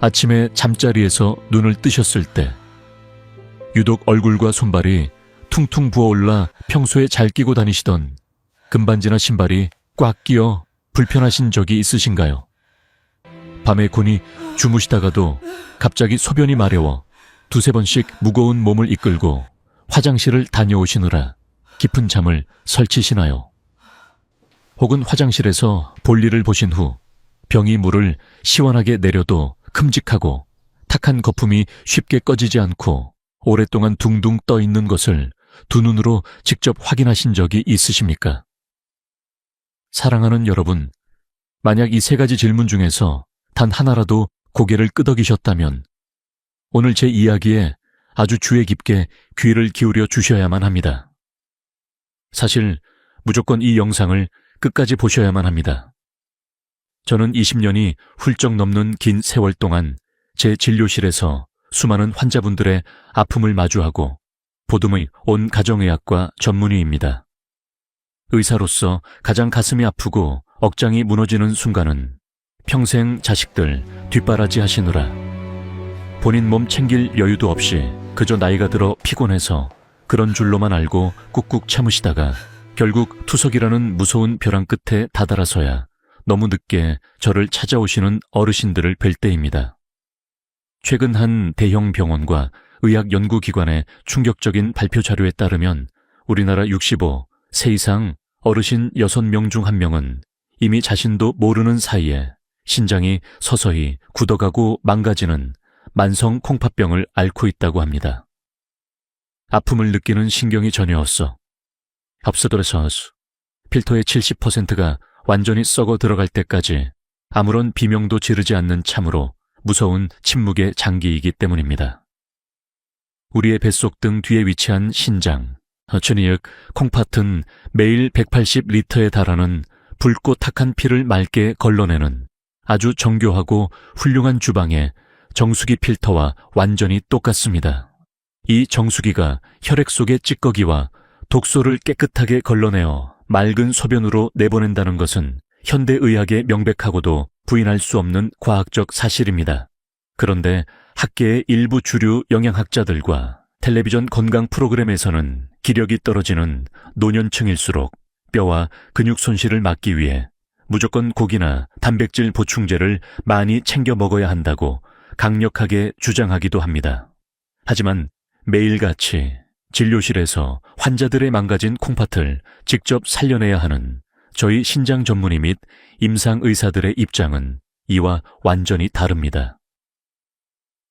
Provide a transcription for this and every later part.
아침에 잠자리에서 눈을 뜨셨을 때 유독 얼굴과 손발이 퉁퉁 부어올라 평소에 잘 끼고 다니시던 금반지나 신발이 꽉 끼어 불편하신 적이 있으신가요? 밤에 곤히 주무시다가도 갑자기 소변이 마려워 두세 번씩 무거운 몸을 이끌고 화장실을 다녀오시느라 깊은 잠을 설치시나요? 혹은 화장실에서 볼일을 보신 후 병이 물을 시원하게 내려도 큼직하고 탁한 거품이 쉽게 꺼지지 않고 오랫동안 둥둥 떠 있는 것을 두 눈으로 직접 확인하신 적이 있으십니까? 사랑하는 여러분, 만약 이 세 가지 질문 중에서 단 하나라도 고개를 끄덕이셨다면 오늘 제 이야기에 아주 주의 깊게 귀를 기울여 주셔야만 합니다. 사실 무조건 이 영상을 끝까지 보셔야만 합니다. 저는 20년이 훌쩍 넘는 긴 세월 동안 제 진료실에서 수많은 환자분들의 아픔을 마주하고 보듬의 온 가정의학과 전문의입니다. 의사로서 가장 가슴이 아프고 억장이 무너지는 순간은 평생 자식들 뒷바라지 하시느라 본인 몸 챙길 여유도 없이 그저 나이가 들어 피곤해서 그런 줄로만 알고 꾹꾹 참으시다가 결국 투석이라는 무서운 벼랑 끝에 다다라서야 너무 늦게 저를 찾아오시는 어르신들을 뵐 때입니다. 최근 한 대형 병원과 의학연구기관의 충격적인 발표 자료에 따르면 우리나라 65세 이상 어르신 6명 중 1명은 이미 자신도 모르는 사이에 신장이 서서히 굳어가고 망가지는 만성 콩팥병을 앓고 있다고 합니다. 아픔을 느끼는 신경이 전혀 없어. 합수들에서 필터의 70%가 완전히 썩어 들어갈 때까지 아무런 비명도 지르지 않는 참으로 무서운 침묵의 장기이기 때문입니다. 우리의 뱃속 등 뒤에 위치한 신장, 즉 콩팥은 매일 180리터에 달하는 붉고 탁한 피를 맑게 걸러내는 아주 정교하고 훌륭한 주방의 정수기 필터와 완전히 똑같습니다. 이 정수기가 혈액 속의 찌꺼기와 독소를 깨끗하게 걸러내어 맑은 소변으로 내보낸다는 것은 현대의학의 명백하고도 부인할 수 없는 과학적 사실입니다. 그런데 학계의 일부 주류 영양학자들과 텔레비전 건강 프로그램에서는 기력이 떨어지는 노년층일수록 뼈와 근육 손실을 막기 위해 무조건 고기나 단백질 보충제를 많이 챙겨 먹어야 한다고 강력하게 주장하기도 합니다. 하지만 매일같이 진료실에서 환자들의 망가진 콩팥을 직접 살려내야 하는 저희 신장 전문의 및 임상 의사들의 입장은 이와 완전히 다릅니다.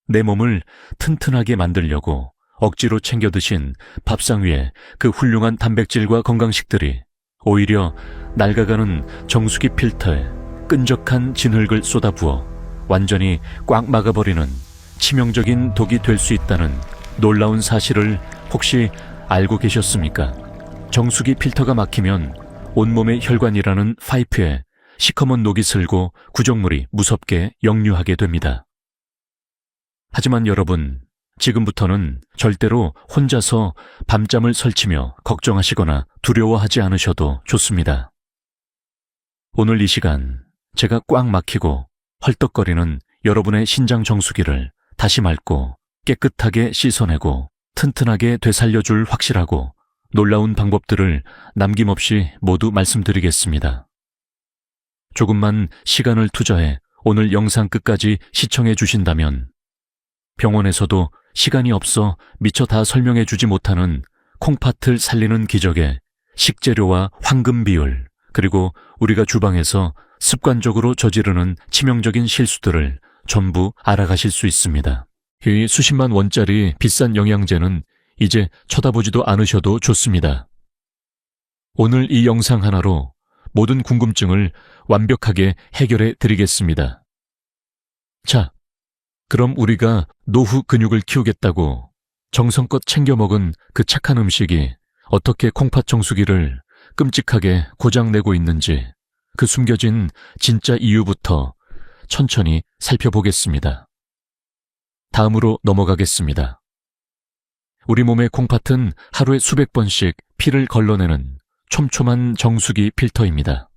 내 몸을 튼튼하게 만들려고 억지로 챙겨 드신 밥상 위에 그 훌륭한 단백질과 건강식들이 오히려 낡아가는 정수기 필터에 끈적한 진흙을 쏟아부어 완전히 꽉 막아버리는 치명적인 독이 될 수 있다는 놀라운 사실을 혹시 알고 계셨습니까? 정수기 필터가 막히면 온몸의 혈관이라는 파이프에 시커먼 녹이 슬고 구정물이 무섭게 역류하게 됩니다. 하지만 여러분, 지금부터는 절대로 혼자서 밤잠을 설치며 걱정하시거나 두려워하지 않으셔도 좋습니다. 오늘 이 시간 제가 꽉 막히고 헐떡거리는 여러분의 신장 정수기를 다시 맑고 깨끗하게 씻어내고 튼튼하게 되살려줄 확실하고 놀라운 방법들을 남김없이 모두 말씀드리겠습니다. 조금만 시간을 투자해 오늘 영상 끝까지 시청해 주신다면 병원에서도 시간이 없어 미처 다 설명해 주지 못하는 콩팥을 살리는 기적의 식재료와 황금 비율, 그리고 우리가 주방에서 습관적으로 저지르는 치명적인 실수들을 전부 알아가실 수 있습니다. 이 수십만 원짜리 비싼 영양제는 이제 쳐다보지도 않으셔도 좋습니다. 오늘 이 영상 하나로 모든 궁금증을 완벽하게 해결해 드리겠습니다. 자, 그럼 우리가 노후 근육을 키우겠다고 정성껏 챙겨 먹은 그 착한 음식이 어떻게 콩팥 정수기를 끔찍하게 고장내고 있는지 그 숨겨진 진짜 이유부터 천천히 살펴보겠습니다. 다음으로 넘어가겠습니다. 우리 몸의 콩팥은 하루에 수백 번씩 피를 걸러내는 촘촘한 정수기 필터입니다.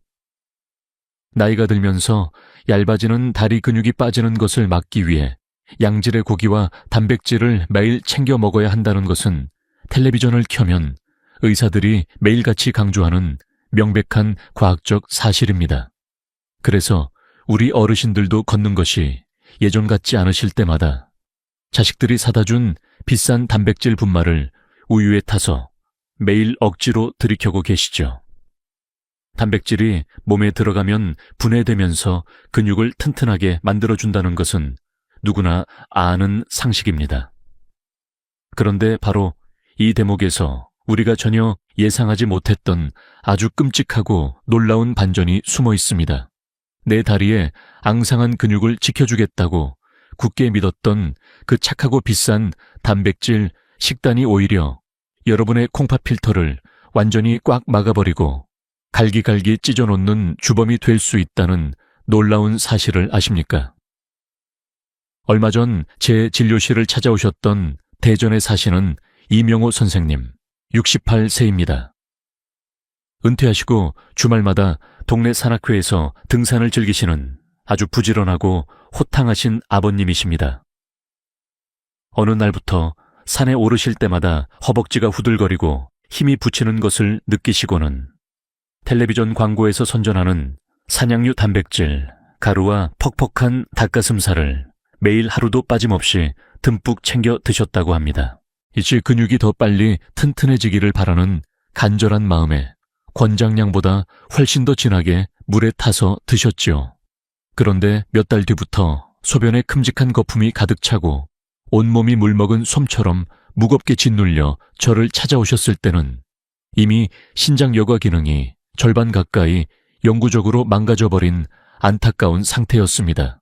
나이가 들면서 얇아지는 다리 근육이 빠지는 것을 막기 위해 양질의 고기와 단백질을 매일 챙겨 먹어야 한다는 것은 텔레비전을 켜면 의사들이 매일같이 강조하는 명백한 과학적 사실입니다. 그래서 우리 어르신들도 걷는 것이 예전 같지 않으실 때마다 자식들이 사다 준 비싼 단백질 분말을 우유에 타서 매일 억지로 들이켜고 계시죠. 단백질이 몸에 들어가면 분해되면서 근육을 튼튼하게 만들어준다는 것은 누구나 아는 상식입니다. 그런데 바로 이 대목에서 우리가 전혀 예상하지 못했던 아주 끔찍하고 놀라운 반전이 숨어 있습니다. 내 다리에 앙상한 근육을 지켜주겠다고 굳게 믿었던 그 착하고 비싼 단백질 식단이 오히려 여러분의 콩팥 필터를 완전히 꽉 막아버리고 갈기갈기 찢어놓는 주범이 될 수 있다는 놀라운 사실을 아십니까? 얼마 전 제 진료실을 찾아오셨던 대전에 사시는 이명호 선생님, 68세입니다. 은퇴하시고 주말마다 동네 산악회에서 등산을 즐기시는 아주 부지런하고 호탕하신 아버님이십니다. 어느 날부터 산에 오르실 때마다 허벅지가 후들거리고 힘이 붙이는 것을 느끼시고는 텔레비전 광고에서 선전하는 산양류 단백질, 가루와 퍽퍽한 닭가슴살을 매일 하루도 빠짐없이 듬뿍 챙겨 드셨다고 합니다. 이제 근육이 더 빨리 튼튼해지기를 바라는 간절한 마음에 권장량보다 훨씬 더 진하게 물에 타서 드셨지요. 그런데 몇 달 뒤부터 소변에 큼직한 거품이 가득 차고 온몸이 물먹은 솜처럼 무겁게 짓눌려 저를 찾아오셨을 때는 이미 신장 여과 기능이 절반 가까이 영구적으로 망가져버린 안타까운 상태였습니다.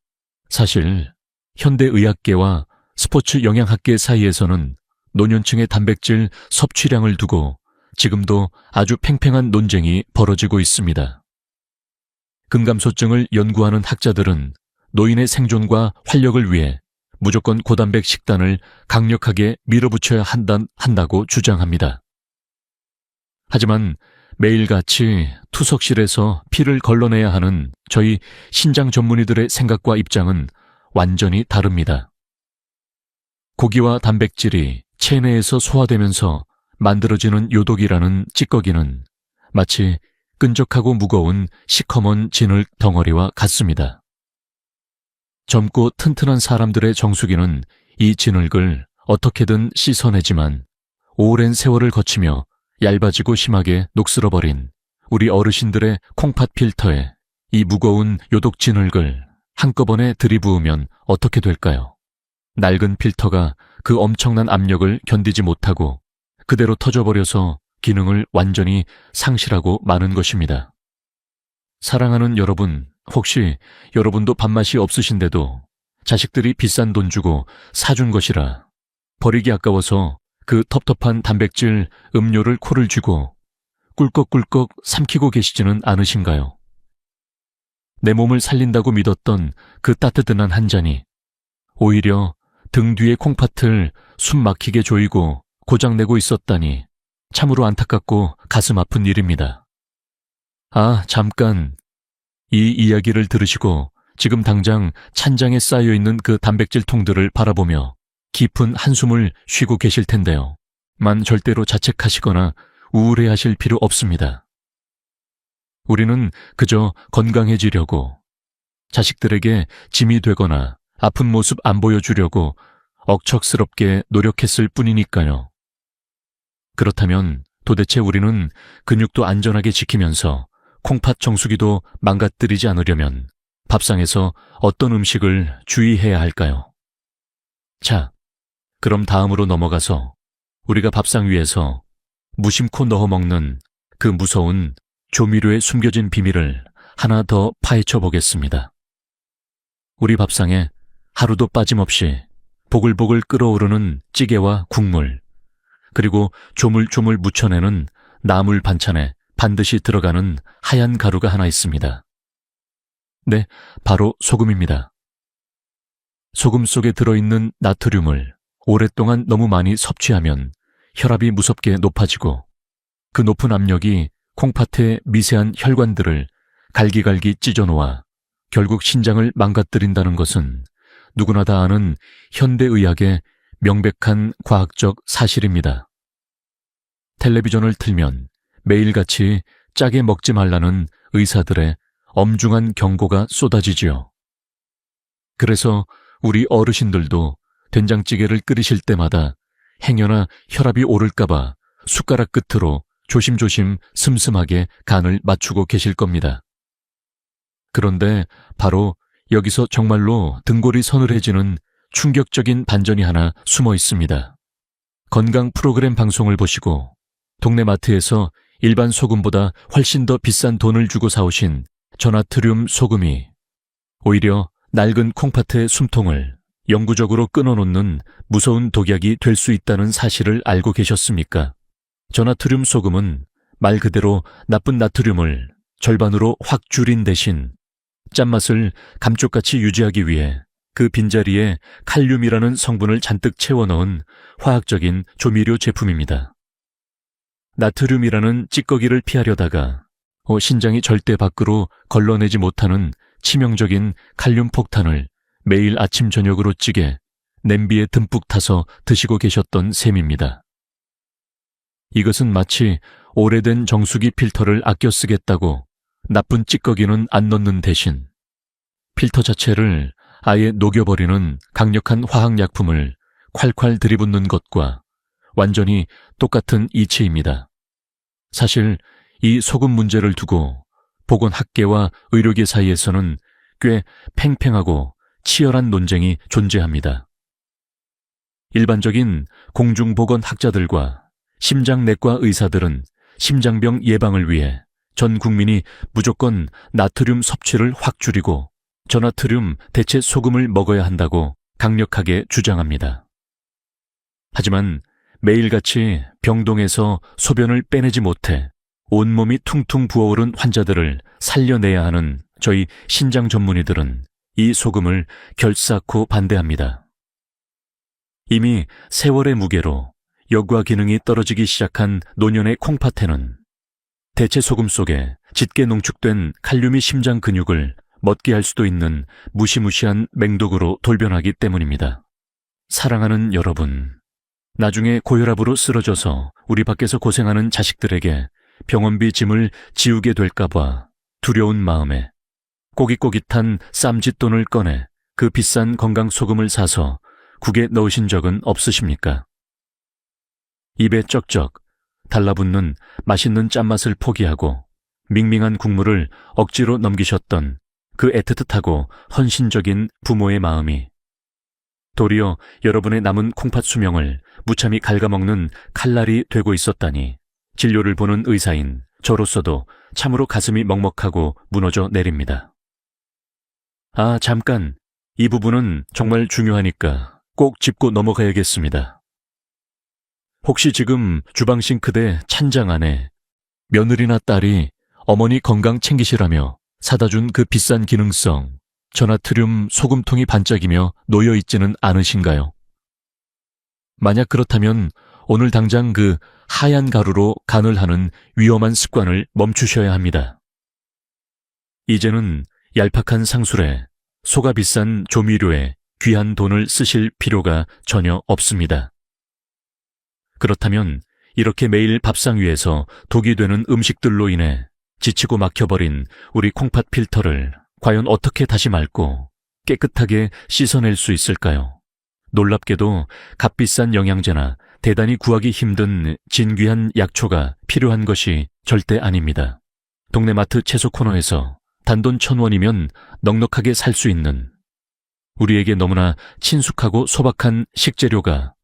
사실 현대의학계와 스포츠 영양학계 사이에서는 노년층의 단백질 섭취량을 두고 지금도 아주 팽팽한 논쟁이 벌어지고 있습니다. 근감소증을 연구하는 학자들은 노인의 생존과 활력을 위해 무조건 고단백 식단을 강력하게 밀어붙여야 한다고 주장합니다. 하지만 매일같이 투석실에서 피를 걸러내야 하는 저희 신장 전문의들의 생각과 입장은 완전히 다릅니다. 고기와 단백질이 체내에서 소화되면서 만들어지는 요독이라는 찌꺼기는 마치 끈적하고 무거운 시커먼 진흙 덩어리와 같습니다. 젊고 튼튼한 사람들의 정수기는 이 진흙을 어떻게든 씻어내지만 오랜 세월을 거치며 얇아지고 심하게 녹슬어버린 우리 어르신들의 콩팥 필터에 이 무거운 요독 진흙을 한꺼번에 들이부으면 어떻게 될까요? 낡은 필터가 그 엄청난 압력을 견디지 못하고 그대로 터져버려서 기능을 완전히 상실하고 마는 것입니다. 사랑하는 여러분, 혹시 여러분도 밥맛이 없으신데도 자식들이 비싼 돈 주고 사준 것이라 버리기 아까워서 그 텁텁한 단백질 음료를 코를 쥐고 꿀꺽꿀꺽 삼키고 계시지는 않으신가요? 내 몸을 살린다고 믿었던 그 따뜻한 한 잔이 오히려 등 뒤의 콩팥을 숨 막히게 조이고 고장내고 있었다니 참으로 안타깝고 가슴 아픈 일입니다. 아, 잠깐. 이 이야기를 들으시고 지금 당장 찬장에 쌓여있는 그 단백질 통들을 바라보며 깊은 한숨을 쉬고 계실 텐데요. 만 절대로 자책하시거나 우울해하실 필요 없습니다. 우리는 그저 건강해지려고 자식들에게 짐이 되거나 아픈 모습 안 보여주려고 억척스럽게 노력했을 뿐이니까요. 그렇다면 도대체 우리는 근육도 안전하게 지키면서 콩팥 정수기도 망가뜨리지 않으려면 밥상에서 어떤 음식을 주의해야 할까요? 자, 그럼 다음으로 넘어가서 우리가 밥상 위에서 무심코 넣어 먹는 그 무서운 조미료에 숨겨진 비밀을 하나 더 파헤쳐 보겠습니다. 우리 밥상에 하루도 빠짐없이 보글보글 끓어오르는 찌개와 국물, 그리고 조물조물 묻혀내는 나물 반찬에 반드시 들어가는 하얀 가루가 하나 있습니다. 네, 바로 소금입니다. 소금 속에 들어있는 나트륨을 오랫동안 너무 많이 섭취하면 혈압이 무섭게 높아지고 그 높은 압력이 콩팥의 미세한 혈관들을 갈기갈기 찢어놓아 결국 신장을 망가뜨린다는 것은 누구나 다 아는 현대의학의 명백한 과학적 사실입니다. 텔레비전을 틀면 매일같이 짜게 먹지 말라는 의사들의 엄중한 경고가 쏟아지지요. 그래서 우리 어르신들도 된장찌개를 끓이실 때마다 행여나 혈압이 오를까봐 숟가락 끝으로 조심조심 슴슴하게 간을 맞추고 계실 겁니다. 그런데 바로 여기서 정말로 등골이 서늘해지는 충격적인 반전이 하나 숨어 있습니다. 건강 프로그램 방송을 보시고 동네 마트에서 일반 소금보다 훨씬 더 비싼 돈을 주고 사오신 저나트륨 소금이 오히려 낡은 콩팥의 숨통을 영구적으로 끊어놓는 무서운 독약이 될 수 있다는 사실을 알고 계셨습니까? 저나트륨 소금은 말 그대로 나쁜 나트륨을 절반으로 확 줄인 대신 짠맛을 감쪽같이 유지하기 위해 그 빈자리에 칼륨이라는 성분을 잔뜩 채워넣은 화학적인 조미료 제품입니다. 나트륨이라는 찌꺼기를 피하려다가 신장이 절대 밖으로 걸러내지 못하는 치명적인 칼륨 폭탄을 매일 아침 저녁으로 찌게 냄비에 듬뿍 타서 드시고 계셨던 셈입니다. 이것은 마치 오래된 정수기 필터를 아껴 쓰겠다고 나쁜 찌꺼기는 안 넣는 대신 필터 자체를 아예 녹여버리는 강력한 화학약품을 콸콸 들이붓는 것과 완전히 똑같은 이치입니다. 사실 이 소금 문제를 두고 보건학계와 의료계 사이에서는 꽤 팽팽하고 치열한 논쟁이 존재합니다. 일반적인 공중보건학자들과 심장내과 의사들은 심장병 예방을 위해 전 국민이 무조건 나트륨 섭취를 확 줄이고 저나트륨 대체 소금을 먹어야 한다고 강력하게 주장합니다. 하지만 매일같이 병동에서 소변을 빼내지 못해 온몸이 퉁퉁 부어오른 환자들을 살려내야 하는 저희 신장 전문의들은 이 소금을 결사코 반대합니다. 이미 세월의 무게로 여과 기능이 떨어지기 시작한 노년의 콩팥에는 대체 소금 속에 짙게 농축된 칼륨이 심장 근육을 멎게 할 수도 있는 무시무시한 맹독으로 돌변하기 때문입니다. 사랑하는 여러분, 나중에 고혈압으로 쓰러져서 우리 밖에서 고생하는 자식들에게 병원비 짐을 지우게 될까봐 두려운 마음에 꼬깃꼬깃한 쌈짓돈을 꺼내 그 비싼 건강소금을 사서 국에 넣으신 적은 없으십니까? 입에 쩍쩍 달라붙는 맛있는 짠맛을 포기하고 밍밍한 국물을 억지로 넘기셨던 그 애틋하고 헌신적인 부모의 마음이 도리어 여러분의 남은 콩팥 수명을 무참히 갉아먹는 칼날이 되고 있었다니 진료를 보는 의사인 저로서도 참으로 가슴이 먹먹하고 무너져 내립니다. 아, 잠깐. 이 부분은 정말 중요하니까 꼭 짚고 넘어가야겠습니다. 혹시 지금 주방 싱크대 찬장 안에 며느리나 딸이 어머니 건강 챙기시라며 사다 준 그 비싼 기능성 저나트륨 소금통이 반짝이며 놓여 있지는 않으신가요? 만약 그렇다면 오늘 당장 그 하얀 가루로 간을 하는 위험한 습관을 멈추셔야 합니다. 이제는 얄팍한 상술에 소가 비싼 조미료에 귀한 돈을 쓰실 필요가 전혀 없습니다. 그렇다면 이렇게 매일 밥상 위에서 독이 되는 음식들로 인해 지치고 막혀버린 우리 콩팥 필터를 과연 어떻게 다시 맑고 깨끗하게 씻어낼 수 있을까요? 놀랍게도 값비싼 영양제나 대단히 구하기 힘든 진귀한 약초가 필요한 것이 절대 아닙니다. 동네 마트 채소 코너에서 단돈 1,000원이면 넉넉하게 살 수 있는 우리에게 너무나 친숙하고 소박한 식재료가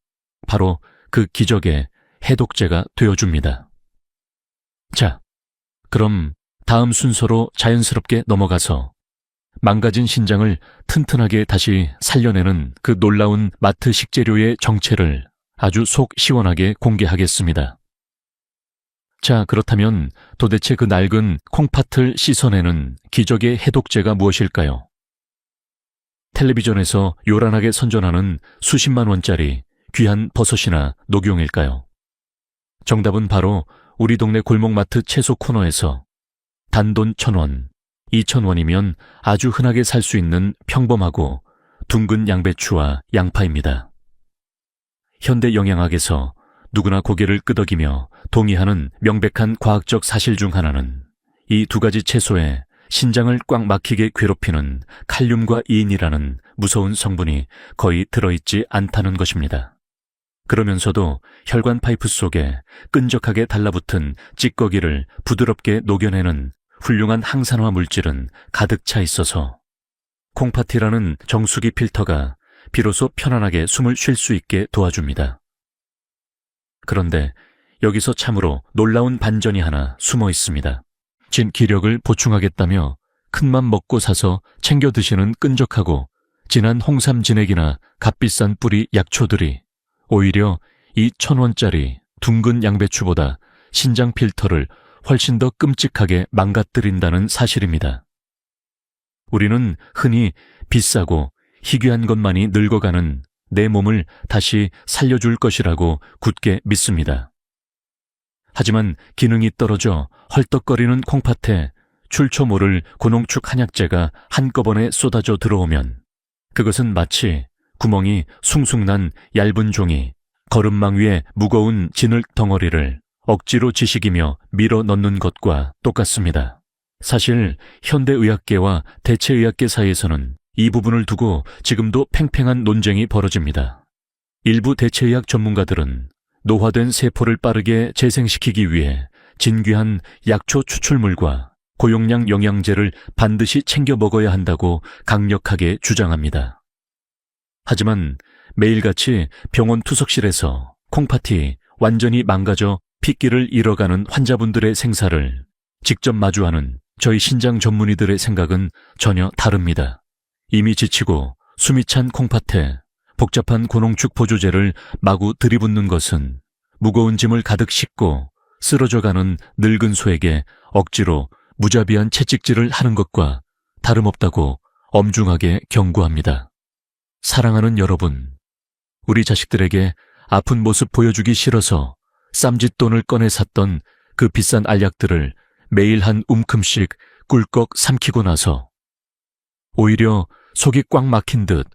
바로 그 기적의 해독제가 되어줍니다. 자, 그럼 다음 순서로 자연스럽게 넘어가서 망가진 신장을 튼튼하게 다시 살려내는 그 놀라운 마트 식재료의 정체를 아주 속 시원하게 공개하겠습니다. 자, 그렇다면 도대체 그 낡은 콩팥을 씻어내는 기적의 해독제가 무엇일까요? 텔레비전에서 요란하게 선전하는 수십만 원짜리 귀한 버섯이나 녹용일까요? 정답은 바로 우리 동네 골목마트 채소 코너에서 단돈 1,000원, 2,000원이면 아주 흔하게 살 수 있는 평범하고 둥근 양배추와 양파입니다. 현대 영양학에서 누구나 고개를 끄덕이며 동의하는 명백한 과학적 사실 중 하나는 이 두 가지 채소에 신장을 꽉 막히게 괴롭히는 칼륨과 이인이라는 무서운 성분이 거의 들어있지 않다는 것입니다. 그러면서도 혈관 파이프 속에 끈적하게 달라붙은 찌꺼기를 부드럽게 녹여내는 훌륭한 항산화 물질은 가득 차 있어서 콩팥이라는 정수기 필터가 비로소 편안하게 숨을 쉴 수 있게 도와줍니다. 그런데 여기서 참으로 놀라운 반전이 하나 숨어 있습니다. 진 기력을 보충하겠다며 큰맘 먹고 사서 챙겨 드시는 끈적하고 진한 홍삼 진액이나 값비싼 뿌리 약초들이 오히려 이 1,000원짜리 둥근 양배추보다 신장 필터를 훨씬 더 끔찍하게 망가뜨린다는 사실입니다. 우리는 흔히 비싸고 희귀한 것만이 늙어가는 내 몸을 다시 살려줄 것이라고 굳게 믿습니다. 하지만 기능이 떨어져 헐떡거리는 콩팥에 출처 모를 고농축 한약재가 한꺼번에 쏟아져 들어오면 그것은 마치 구멍이 숭숭 난 얇은 종이 거름망 위에 무거운 진흙 덩어리를 억지로 지식이며 밀어 넣는 것과 똑같습니다. 사실 현대의학계와 대체의학계 사이에서는 이 부분을 두고 지금도 팽팽한 논쟁이 벌어집니다. 일부 대체의학 전문가들은 노화된 세포를 빠르게 재생시키기 위해 진귀한 약초 추출물과 고용량 영양제를 반드시 챙겨 먹어야 한다고 강력하게 주장합니다. 하지만 매일같이 병원 투석실에서 콩팥이 완전히 망가져 핏기를 잃어가는 환자분들의 생사를 직접 마주하는 저희 신장 전문의들의 생각은 전혀 다릅니다. 이미 지치고 숨이 찬 콩팥에 복잡한 고농축 보조제를 마구 들이붓는 것은 무거운 짐을 가득 싣고 쓰러져가는 늙은 소에게 억지로 무자비한 채찍질을 하는 것과 다름없다고 엄중하게 경고합니다. 사랑하는 여러분, 우리 자식들에게 아픈 모습 보여주기 싫어서 쌈짓돈을 꺼내 샀던 그 비싼 알약들을 매일 한 움큼씩 꿀꺽 삼키고 나서 오히려 속이 꽉 막힌 듯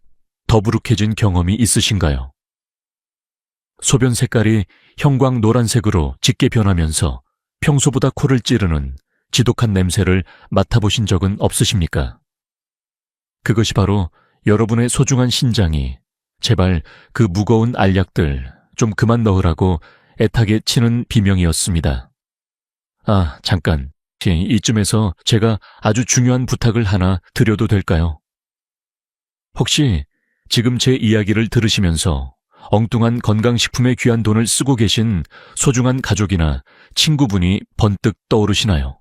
더부룩해진 경험이 있으신가요? 소변 색깔이 형광 노란색으로 짙게 변하면서 평소보다 코를 찌르는 지독한 냄새를 맡아보신 적은 없으십니까? 그것이 바로 여러분의 소중한 신장이 제발 그 무거운 알약들 좀 그만 넣으라고 애타게 치는 비명이었습니다. 아, 잠깐. 이쯤에서 제가 아주 중요한 부탁을 하나 드려도 될까요? 혹시 지금 제 이야기를 들으시면서 엉뚱한 건강식품에 귀한 돈을 쓰고 계신 소중한 가족이나 친구분이 번뜩 떠오르시나요?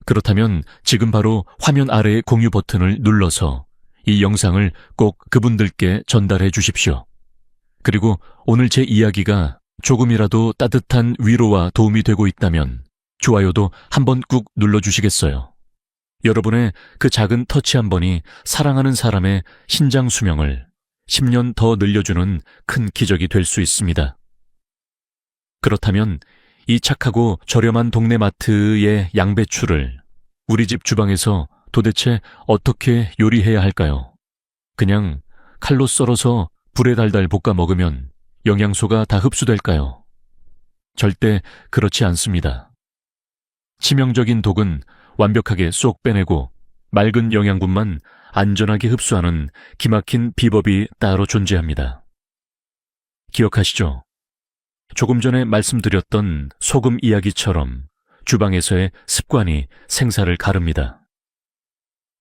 그렇다면 지금 바로 화면 아래의 공유 버튼을 눌러서 이 영상을 꼭 그분들께 전달해 주십시오. 그리고 오늘 제 이야기가 조금이라도 따뜻한 위로와 도움이 되고 있다면 좋아요도 한번 꾹 눌러주시겠어요? 여러분의 그 작은 터치 한 번이 사랑하는 사람의 신장 수명을 10년 더 늘려주는 큰 기적이 될 수 있습니다. 그렇다면 이 착하고 저렴한 동네 마트의 양배추를 우리 집 주방에서 도대체 어떻게 요리해야 할까요? 그냥 칼로 썰어서 불에 달달 볶아 먹으면 영양소가 다 흡수될까요? 절대 그렇지 않습니다. 치명적인 독은 완벽하게 쏙 빼내고 맑은 영양분만 안전하게 흡수하는 기막힌 비법이 따로 존재합니다. 기억하시죠? 조금 전에 말씀드렸던 소금 이야기처럼 주방에서의 습관이 생사를 가릅니다.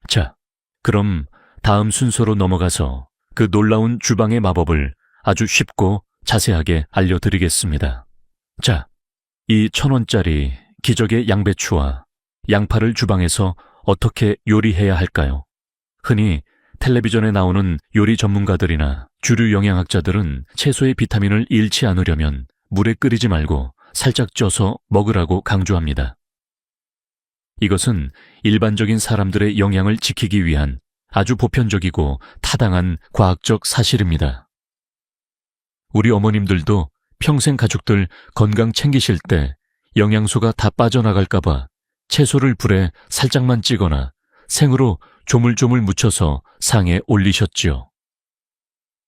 자, 그럼 다음 순서로 넘어가서 그 놀라운 주방의 마법을 아주 쉽고 자세하게 알려드리겠습니다. 자, 이 1,000원짜리 기적의 양배추와 양파를 주방에서 어떻게 요리해야 할까요? 흔히 텔레비전에 나오는 요리 전문가들이나 주류 영양학자들은 채소의 비타민을 잃지 않으려면 물에 끓이지 말고 살짝 쪄서 먹으라고 강조합니다. 이것은 일반적인 사람들의 영양을 지키기 위한 아주 보편적이고 타당한 과학적 사실입니다. 우리 어머님들도 평생 가족들 건강 챙기실 때 영양소가 다 빠져나갈까봐 채소를 불에 살짝만 찌거나 생으로 조물조물 묻혀서 상에 올리셨지요.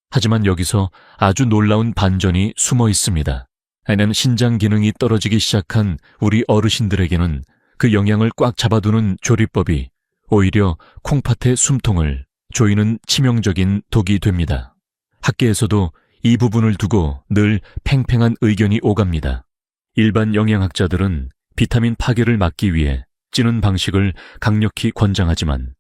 하지만 여기서 아주 놀라운 반전이 숨어 있습니다. 애는 신장 기능이 떨어지기 시작한 우리 어르신들에게는 그 영양을 꽉 잡아두는 조리법이 오히려 콩팥의 숨통을 조이는 치명적인 독이 됩니다. 학계에서도 이 부분을 두고 늘 팽팽한 의견이 오갑니다. 일반 영양학자들은 비타민 파괴를 막기 위해 찌는 방식을 강력히 권장하지만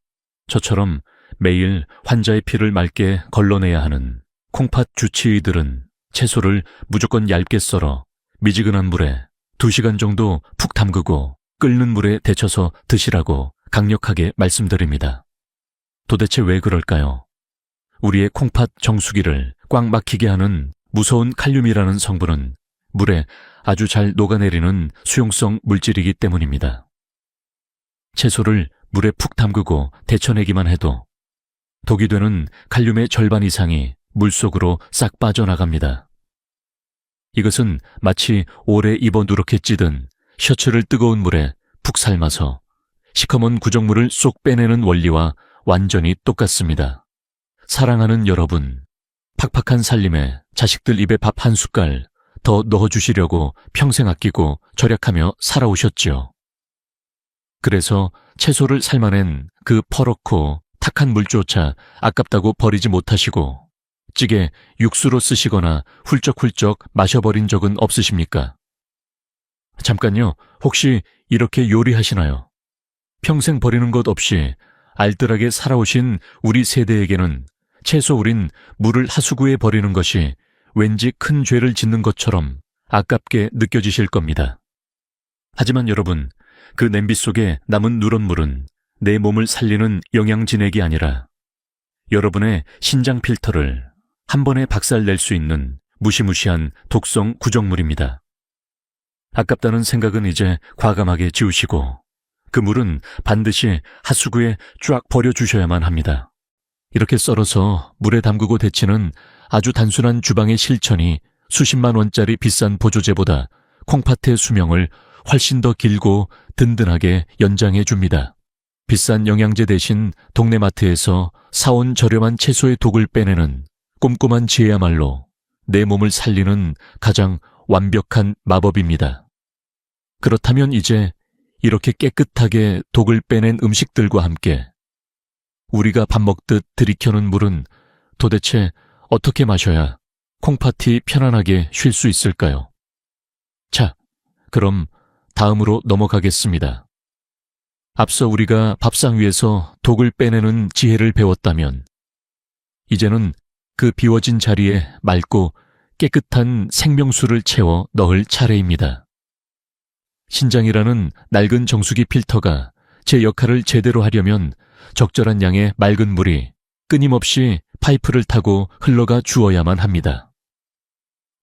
저처럼 매일 환자의 피를 맑게 걸러내야 하는 콩팥 주치의들은 채소를 무조건 얇게 썰어 미지근한 물에 2시간 정도 푹 담그고 끓는 물에 데쳐서 드시라고 강력하게 말씀드립니다. 도대체 왜 그럴까요? 우리의 콩팥 정수기를 꽉 막히게 하는 무서운 칼륨이라는 성분은 물에 아주 잘 녹아내리는 수용성 물질이기 때문입니다. 채소를 물에 푹 담그고 데쳐내기만 해도 독이 되는 칼륨의 절반 이상이 물속으로 싹 빠져나갑니다. 이것은 마치 오래 입어 누렇게 찌든 셔츠를 뜨거운 물에 푹 삶아서 시커먼 구정물을 쏙 빼내는 원리와 완전히 똑같습니다. 사랑하는 여러분, 팍팍한 살림에 자식들 입에 밥 한 숟갈 더 넣어주시려고 평생 아끼고 절약하며 살아오셨지요. 그래서 채소를 삶아낸 그 퍼렇고 탁한 물조차 아깝다고 버리지 못하시고 찌개 육수로 쓰시거나 훌쩍훌쩍 마셔버린 적은 없으십니까? 잠깐요, 혹시 이렇게 요리하시나요? 평생 버리는 것 없이 알뜰하게 살아오신 우리 세대에게는 채소 우린 물을 하수구에 버리는 것이 왠지 큰 죄를 짓는 것처럼 아깝게 느껴지실 겁니다. 하지만 여러분, 그 냄비 속에 남은 누런물은 내 몸을 살리는 영양진액이 아니라 여러분의 신장 필터를 한 번에 박살낼 수 있는 무시무시한 독성 구정물입니다. 아깝다는 생각은 이제 과감하게 지우시고 그 물은 반드시 하수구에 쫙 버려주셔야만 합니다. 이렇게 썰어서 물에 담그고 데치는 아주 단순한 주방의 실천이 수십만 원짜리 비싼 보조제보다 콩팥의 수명을 훨씬 더 길고 든든하게 연장해 줍니다. 비싼 영양제 대신 동네 마트에서 사온 저렴한 채소의 독을 빼내는 꼼꼼한 지혜야말로 내 몸을 살리는 가장 완벽한 마법입니다. 그렇다면 이제 이렇게 깨끗하게 독을 빼낸 음식들과 함께 우리가 밥 먹듯 들이켜는 물은 도대체 어떻게 마셔야 콩팥이 편안하게 쉴 수 있을까요? 자, 그럼 다음으로 넘어가겠습니다. 앞서 우리가 밥상 위에서 독을 빼내는 지혜를 배웠다면 이제는 그 비워진 자리에 맑고 깨끗한 생명수를 채워 넣을 차례입니다. 신장이라는 낡은 정수기 필터가 제 역할을 제대로 하려면 적절한 양의 맑은 물이 끊임없이 파이프를 타고 흘러가 주어야만 합니다.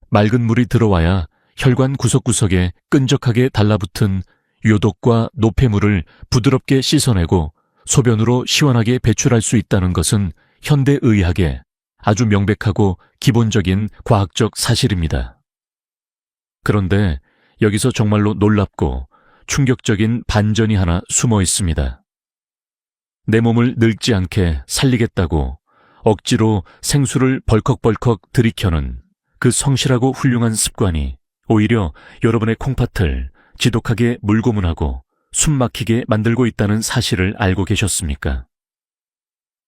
맑은 물이 들어와야 혈관 구석구석에 끈적하게 달라붙은 요독과 노폐물을 부드럽게 씻어내고 소변으로 시원하게 배출할 수 있다는 것은 현대의학의 아주 명백하고 기본적인 과학적 사실입니다. 그런데 여기서 정말로 놀랍고 충격적인 반전이 하나 숨어 있습니다. 내 몸을 늙지 않게 살리겠다고 억지로 생수를 벌컥벌컥 들이켜는 그 성실하고 훌륭한 습관이 오히려 여러분의 콩팥을 지독하게 물고문하고 숨막히게 만들고 있다는 사실을 알고 계셨습니까?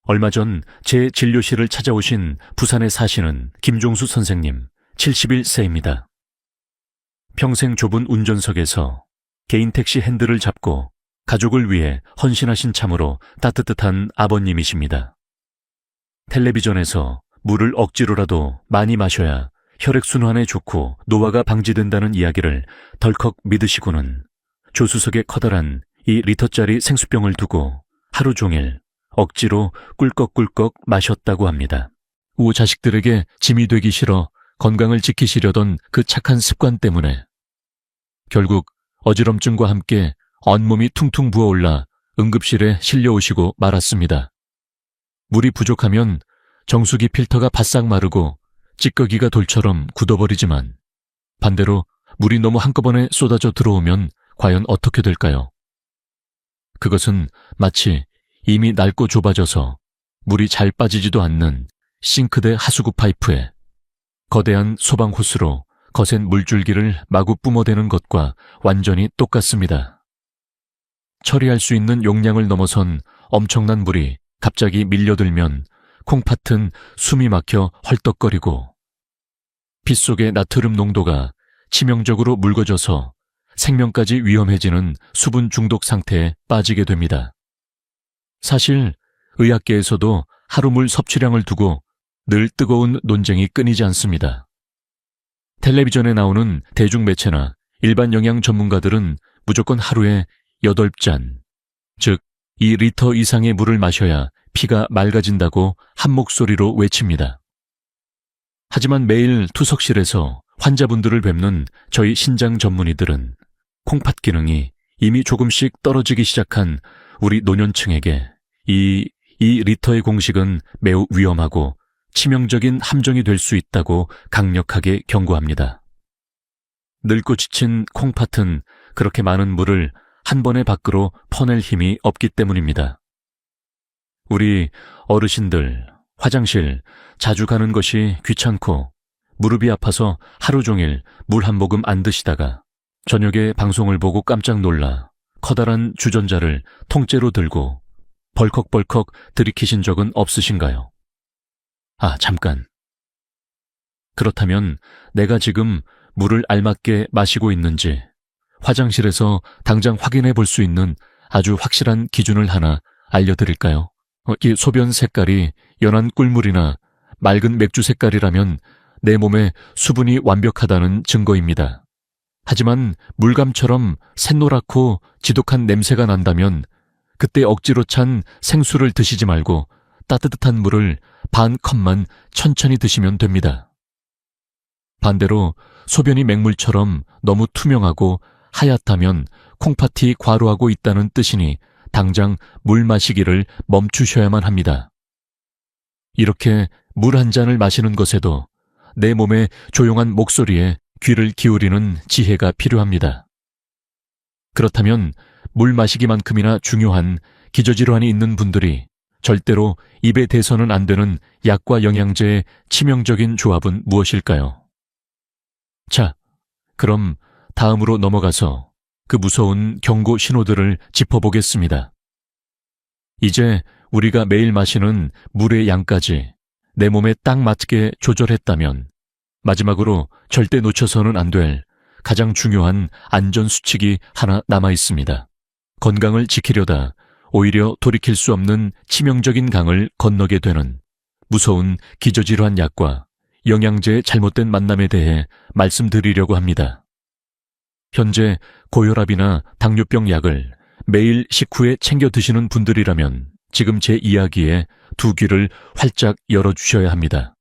얼마 전 제 진료실을 찾아오신 부산에 사시는 김종수 선생님, 71세입니다. 평생 좁은 운전석에서 개인 택시 핸들을 잡고 가족을 위해 헌신하신 참으로 따뜻한 아버님이십니다. 텔레비전에서 물을 억지로라도 많이 마셔야 혈액순환에 좋고 노화가 방지된다는 이야기를 덜컥 믿으시고는 조수석에 커다란 2리터짜리 생수병을 두고 하루 종일 억지로 꿀꺽꿀꺽 마셨다고 합니다. 우 자식들에게 짐이 되기 싫어 건강을 지키시려던 그 착한 습관 때문에 결국 어지럼증과 함께 온몸이 퉁퉁 부어올라 응급실에 실려오시고 말았습니다. 물이 부족하면 정수기 필터가 바싹 마르고 찌꺼기가 돌처럼 굳어버리지만 반대로 물이 너무 한꺼번에 쏟아져 들어오면 과연 어떻게 될까요? 그것은 마치 이미 낡고 좁아져서 물이 잘 빠지지도 않는 싱크대 하수구 파이프에 거대한 소방 호스로 거센 물줄기를 마구 뿜어대는 것과 완전히 똑같습니다. 처리할 수 있는 용량을 넘어선 엄청난 물이 갑자기 밀려들면 콩팥은 숨이 막혀 헐떡거리고 피 속의 나트륨 농도가 치명적으로 묽어져서 생명까지 위험해지는 수분 중독 상태에 빠지게 됩니다. 사실 의학계에서도 하루 물 섭취량을 두고 늘 뜨거운 논쟁이 끊이지 않습니다. 텔레비전에 나오는 대중매체나 일반 영양 전문가들은 무조건 하루에 8잔, 즉 2리터 이상의 물을 마셔야 피가 맑아진다고 한 목소리로 외칩니다. 하지만 매일 투석실에서 환자분들을 뵙는 저희 신장 전문의들은 콩팥 기능이 이미 조금씩 떨어지기 시작한 우리 노년층에게 이 2리터의 공식은 매우 위험하고 치명적인 함정이 될 수 있다고 강력하게 경고합니다. 늙고 지친 콩팥은 그렇게 많은 물을 한 번에 밖으로 퍼낼 힘이 없기 때문입니다. 우리 어르신들, 화장실 자주 가는 것이 귀찮고 무릎이 아파서 하루 종일 물 한 모금 안 드시다가 저녁에 방송을 보고 깜짝 놀라 커다란 주전자를 통째로 들고 벌컥벌컥 들이키신 적은 없으신가요? 아, 잠깐. 그렇다면 내가 지금 물을 알맞게 마시고 있는지 화장실에서 당장 확인해 볼 수 있는 아주 확실한 기준을 하나 알려드릴까요? 이 소변 색깔이 연한 꿀물이나 맑은 맥주 색깔이라면 내 몸에 수분이 완벽하다는 증거입니다. 하지만 물감처럼 샛노랗고 지독한 냄새가 난다면 그때 억지로 찬 생수를 드시지 말고 따뜻한 물을 반 컵만 천천히 드시면 됩니다. 반대로 소변이 맹물처럼 너무 투명하고 하얗다면 콩팥이 과로하고 있다는 뜻이니 당장 물 마시기를 멈추셔야만 합니다. 이렇게 물 한 잔을 마시는 것에도 내 몸의 조용한 목소리에 귀를 기울이는 지혜가 필요합니다. 그렇다면 물 마시기만큼이나 중요한 기저질환이 있는 분들이 절대로 입에 대서는 안 되는 약과 영양제의 치명적인 조합은 무엇일까요? 자, 그럼 다음으로 넘어가서 그 무서운 경고 신호들을 짚어보겠습니다. 이제 우리가 매일 마시는 물의 양까지 내 몸에 딱 맞게 조절했다면 마지막으로 절대 놓쳐서는 안 될 가장 중요한 안전수칙이 하나 남아있습니다. 건강을 지키려다 오히려 돌이킬 수 없는 치명적인 강을 건너게 되는 무서운 기저질환 약과 영양제의 잘못된 만남에 대해 말씀드리려고 합니다. 현재 고혈압이나 당뇨병 약을 매일 식후에 챙겨 드시는 분들이라면 지금 제 이야기에 두 귀를 활짝 열어주셔야 합니다.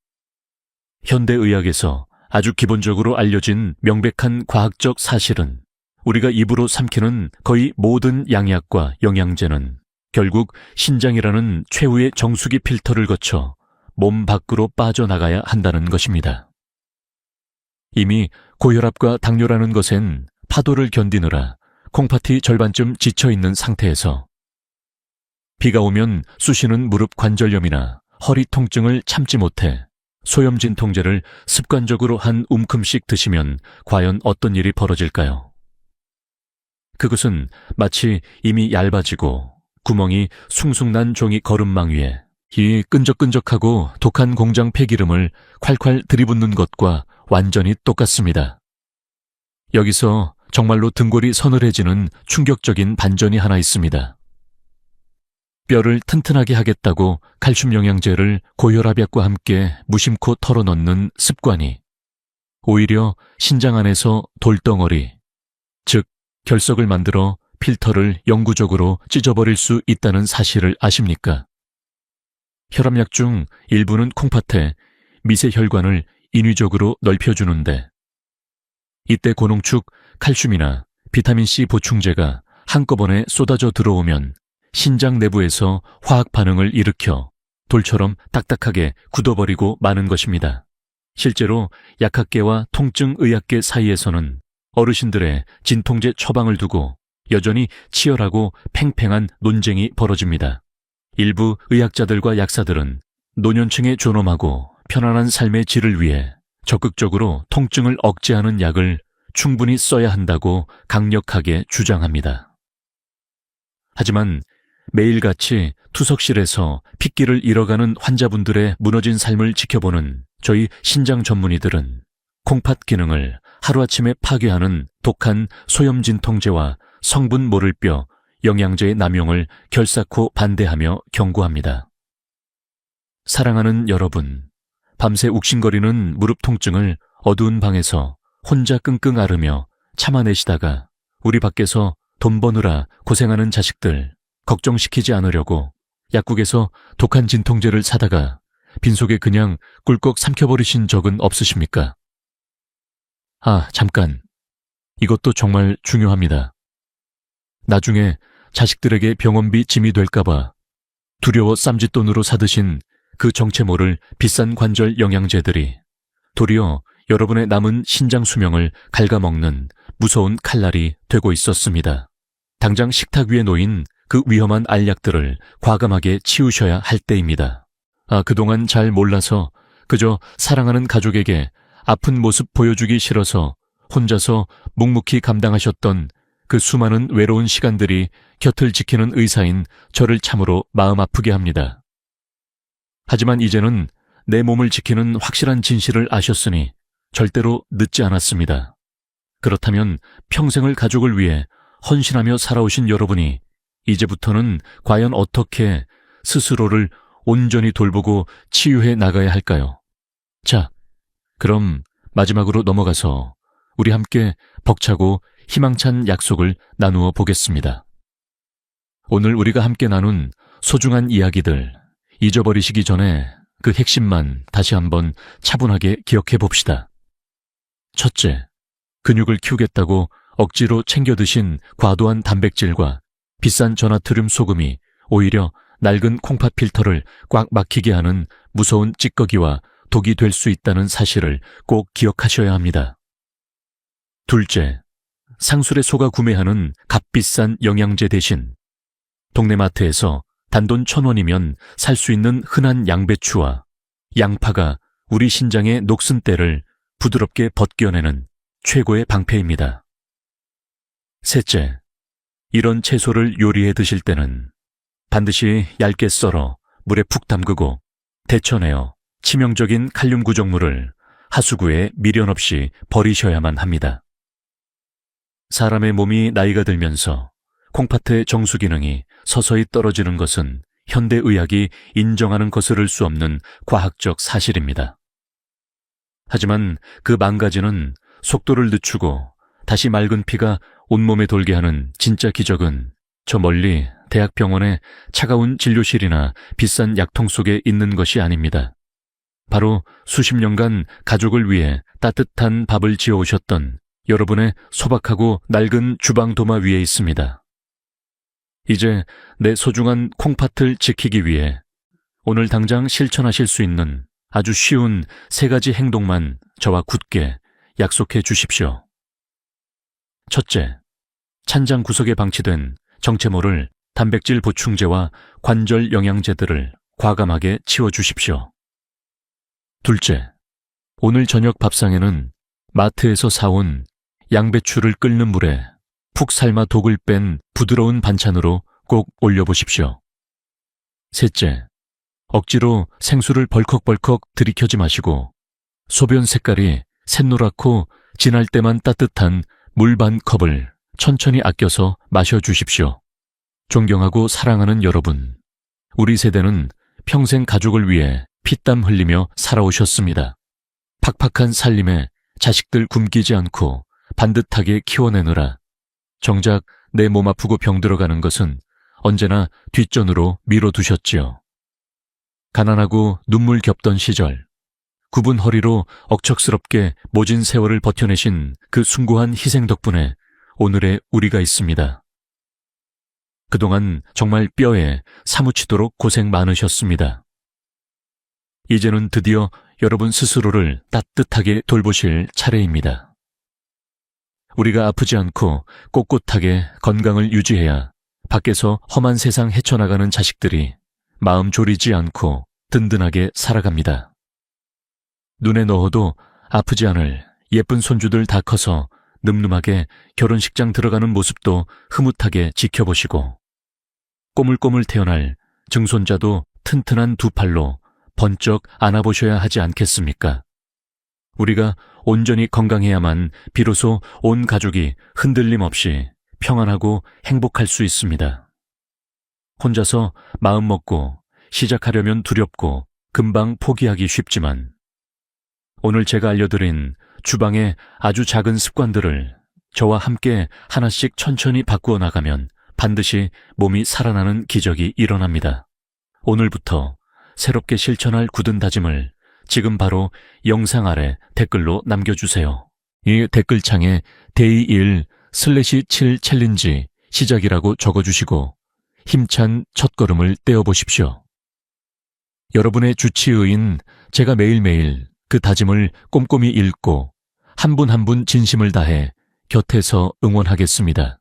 현대의학에서 아주 기본적으로 알려진 명백한 과학적 사실은 우리가 입으로 삼키는 거의 모든 양약과 영양제는 결국 신장이라는 최후의 정수기 필터를 거쳐 몸 밖으로 빠져나가야 한다는 것입니다. 이미 고혈압과 당뇨라는 것엔 파도를 견디느라 콩팥이 절반쯤 지쳐있는 상태에서 비가 오면 쑤시는 무릎 관절염이나 허리 통증을 참지 못해 소염진 통제를 습관적으로 한 움큼씩 드시면 과연 어떤 일이 벌어질까요? 그것은 마치 이미 얇아지고 구멍이 숭숭 난 종이 거름망 위에 이 끈적끈적하고 독한 공장 폐기름을 콸콸 들이붓는 것과 완전히 똑같습니다. 여기서 정말로 등골이 서늘해지는 충격적인 반전이 하나 있습니다. 뼈를 튼튼하게 하겠다고 칼슘 영양제를 고혈압약과 함께 무심코 털어넣는 습관이 오히려 신장 안에서 돌덩어리, 즉 결석을 만들어 필터를 영구적으로 찢어버릴 수 있다는 사실을 아십니까? 혈압약 중 일부는 콩팥에 미세 혈관을 인위적으로 넓혀주는데 이때 고농축 칼슘이나 비타민C 보충제가 한꺼번에 쏟아져 들어오면 신장 내부에서 화학 반응을 일으켜 돌처럼 딱딱하게 굳어버리고 마는 것입니다. 실제로 약학계와 통증의학계 사이에서는 어르신들의 진통제 처방을 두고 여전히 치열하고 팽팽한 논쟁이 벌어집니다. 일부 의학자들과 약사들은 노년층의 존엄하고 편안한 삶의 질을 위해 적극적으로 통증을 억제하는 약을 충분히 써야 한다고 강력하게 주장합니다. 하지만 매일같이 투석실에서 핏기를 잃어가는 환자분들의 무너진 삶을 지켜보는 저희 신장 전문의들은 콩팥 기능을 하루아침에 파괴하는 독한 소염진통제와 성분 모를 뼈, 영양제의 남용을 결사코 반대하며 경고합니다. 사랑하는 여러분, 밤새 욱신거리는 무릎 통증을 어두운 방에서 혼자 끙끙 앓으며 참아내시다가 우리 밖에서 돈 버느라 고생하는 자식들 걱정시키지 않으려고 약국에서 독한 진통제를 사다가 빈속에 그냥 꿀꺽 삼켜버리신 적은 없으십니까? 아, 잠깐. 이것도 정말 중요합니다. 나중에 자식들에게 병원비 짐이 될까봐 두려워 쌈짓돈으로 사드신 그 정체 모를 비싼 관절 영양제들이 도리어 여러분의 남은 신장 수명을 갉아먹는 무서운 칼날이 되고 있었습니다. 당장 식탁 위에 놓인 그 위험한 알약들을 과감하게 치우셔야 할 때입니다. 그동안 잘 몰라서 그저 사랑하는 가족에게 아픈 모습 보여주기 싫어서 혼자서 묵묵히 감당하셨던 그 수많은 외로운 시간들이 곁을 지키는 의사인 저를 참으로 마음 아프게 합니다. 하지만 이제는 내 몸을 지키는 확실한 진실을 아셨으니 절대로 늦지 않았습니다. 그렇다면 평생을 가족을 위해 헌신하며 살아오신 여러분이 이제부터는 과연 어떻게 스스로를 온전히 돌보고 치유해 나가야 할까요? 자, 그럼 마지막으로 넘어가서 우리 함께 벅차고 희망찬 약속을 나누어 보겠습니다. 오늘 우리가 함께 나눈 소중한 이야기들 잊어버리시기 전에 그 핵심만 다시 한번 차분하게 기억해 봅시다. 첫째, 근육을 키우겠다고 억지로 챙겨 드신 과도한 단백질과 비싼 전나트륨 소금이 오히려 낡은 콩팥 필터를 꽉 막히게 하는 무서운 찌꺼기와 독이 될 수 있다는 사실을 꼭 기억하셔야 합니다. 둘째, 상술에 속아 구매하는 값비싼 영양제 대신 동네 마트에서 단돈 1,000원이면 살 수 있는 흔한 양배추와 양파가 우리 신장의 녹슨 때를 부드럽게 벗겨내는 최고의 방패입니다. 셋째, 이런 채소를 요리해 드실 때는 반드시 얇게 썰어 물에 푹 담그고 데쳐내어 치명적인 칼륨 구정물을 하수구에 미련 없이 버리셔야만 합니다. 사람의 몸이 나이가 들면서 콩팥의 정수 기능이 서서히 떨어지는 것은 현대의학이 인정하는 거스를 수 없는 과학적 사실입니다. 하지만 그 망가지는 속도를 늦추고 다시 맑은 피가 온몸에 돌게 하는 진짜 기적은 저 멀리 대학병원의 차가운 진료실이나 비싼 약통 속에 있는 것이 아닙니다. 바로 수십 년간 가족을 위해 따뜻한 밥을 지어오셨던 여러분의 소박하고 낡은 주방 도마 위에 있습니다. 이제 내 소중한 콩팥을 지키기 위해 오늘 당장 실천하실 수 있는 아주 쉬운 3가지 행동만 저와 굳게 약속해 주십시오. 첫째, 찬장 구석에 방치된 정체 모를 단백질 보충제와 관절 영양제들을 과감하게 치워주십시오. 둘째, 오늘 저녁 밥상에는 마트에서 사온 양배추를 끓는 물에 푹 삶아 독을 뺀 부드러운 반찬으로 꼭 올려보십시오. 셋째, 억지로 생수를 벌컥벌컥 들이켜지 마시고 소변 색깔이 샛노랗고 진할 때만 따뜻한 물 반 컵을 천천히 아껴서 마셔주십시오. 존경하고 사랑하는 여러분, 우리 세대는 평생 가족을 위해 피땀 흘리며 살아오셨습니다. 팍팍한 살림에 자식들 굶기지 않고 반듯하게 키워내느라 정작 내 몸 아프고 병들어가는 것은 언제나 뒷전으로 미뤄두셨지요. 가난하고 눈물 겹던 시절, 굽은 허리로 억척스럽게 모진 세월을 버텨내신 그 숭고한 희생 덕분에 오늘의 우리가 있습니다. 그동안 정말 뼈에 사무치도록 고생 많으셨습니다. 이제는 드디어 여러분 스스로를 따뜻하게 돌보실 차례입니다. 우리가 아프지 않고 꼿꼿하게 건강을 유지해야 밖에서 험한 세상 헤쳐나가는 자식들이 마음 졸이지 않고 든든하게 살아갑니다. 눈에 넣어도 아프지 않을 예쁜 손주들 다 커서 늠름하게 결혼식장 들어가는 모습도 흐뭇하게 지켜보시고, 꼬물꼬물 태어날 증손자도 튼튼한 두 팔로 번쩍 안아보셔야 하지 않겠습니까? 우리가 온전히 건강해야만 비로소 온 가족이 흔들림 없이 평안하고 행복할 수 있습니다. 혼자서 마음 먹고 시작하려면 두렵고 금방 포기하기 쉽지만, 오늘 제가 알려드린 주방의 아주 작은 습관들을 저와 함께 하나씩 천천히 바꾸어 나가면 반드시 몸이 살아나는 기적이 일어납니다. 오늘부터 새롭게 실천할 굳은 다짐을 지금 바로 영상 아래 댓글로 남겨주세요. 이 댓글창에 데이 1/7 챌린지 시작이라고 적어주시고 힘찬 첫걸음을 떼어보십시오. 여러분의 주치의인 제가 매일매일 그 다짐을 꼼꼼히 읽고 한 분 한 분 진심을 다해 곁에서 응원하겠습니다.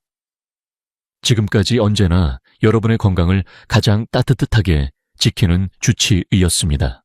지금까지 언제나 여러분의 건강을 가장 따뜻하게 지키는 주치의였습니다.